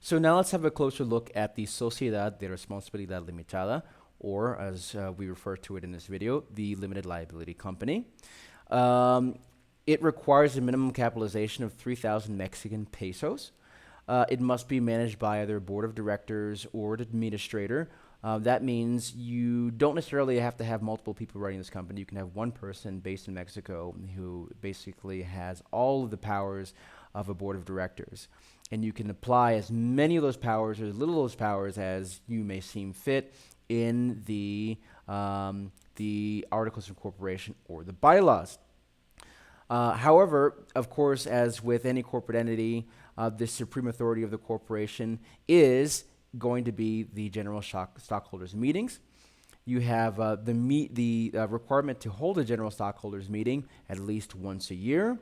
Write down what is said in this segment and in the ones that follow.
So now let's have a closer look at the Sociedad de Responsabilidad Limitada, or as we refer to it in this video, the limited liability company. It requires a minimum capitalization of 3,000 Mexican pesos. It must be managed by either a board of directors or an administrator. That means you don't necessarily have to have multiple people running this company. You can have one person based in Mexico who basically has all of the powers of a board of directors. And you can apply as many of those powers or as little of those powers as you may seem fit in the Articles of Incorporation or the bylaws. However, of course, as with any corporate entity, the supreme authority of the corporation is going to be the general stockholders meetings. You have the requirement to hold a general stockholders meeting at least once a year.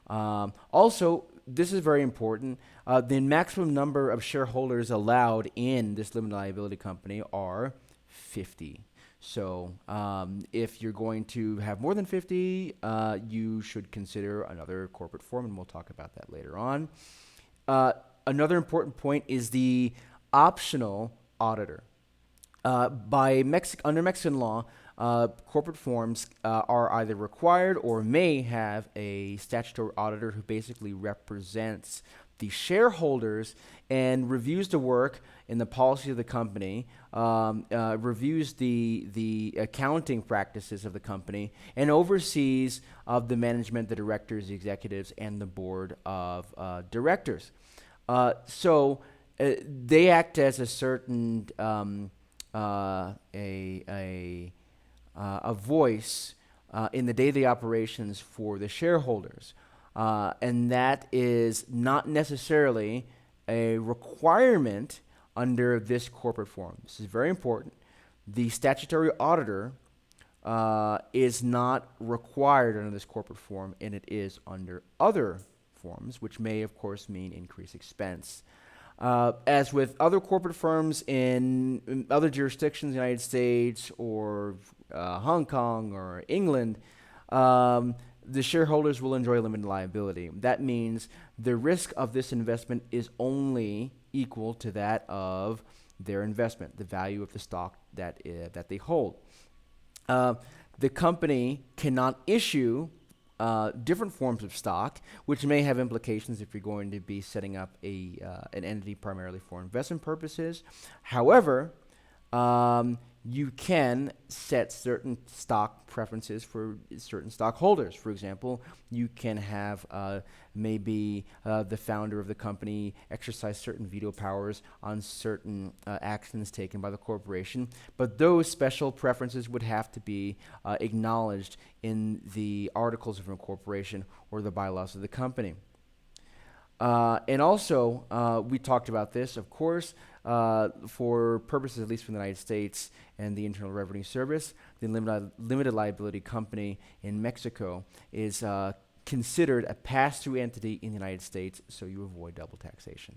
Also, this is very important. The maximum number of shareholders allowed in this limited liability company are 50. So if you're going to have more than 50, you should consider another corporate form, and we'll talk about that later on. Another important point is the optional auditor. Under Mexican law, corporate forms are either required or may have a statutory auditor who basically represents the shareholders and reviews the work in the policy of the company, reviews the accounting practices of the company, and oversees of the management, the directors, the executives, and the board of directors. So they act as a certain a voice in the daily operations for the shareholders. And that is not necessarily a requirement under this corporate form. This is very important. The statutory auditor is not required under this corporate form, and it is under other forms, which may, of course, mean increased expense. As with other corporate firms in other jurisdictions in the United States or Hong Kong or England, the shareholders will enjoy limited liability. That means the risk of this investment is only equal to that of their investment, the value of the stock that they hold. The company cannot issue different forms of stock, which may have implications if you're going to be setting up an entity primarily for investment purposes. However, you can set certain stock preferences for certain stockholders. For example, you can have maybe the founder of the company exercise certain veto powers on certain actions taken by the corporation, but those special preferences would have to be acknowledged in the Articles of Incorporation or the bylaws of the company. And also, we talked about this, of course, for purposes, at least from the United States and the Internal Revenue Service, the limited liability company in Mexico is considered a pass-through entity in the United States, so you avoid double taxation.